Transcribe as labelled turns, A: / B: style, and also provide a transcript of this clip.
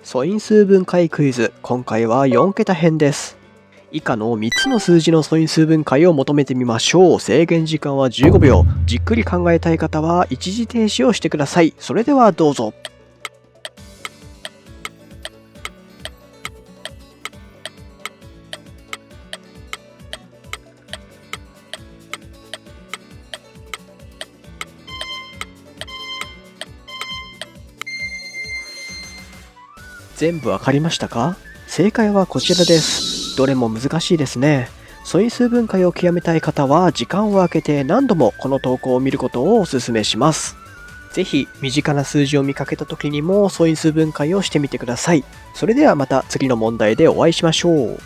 A: 素因数分解クイズ、今回は4桁編です。以下の3つの数字の素因数分解を求めてみましょう。制限時間は15秒。じっくり考えたい方は一時停止をしてください。それではどうぞ。全部わかりましたか？正解はこちらです。どれも難しいですね。素因数分解を極めたい方は時間を空けて何度もこの投稿を見ることをお勧めします。ぜひ身近な数字を見かけた時にも素因数分解をしてみてください。それではまた次の問題でお会いしましょう。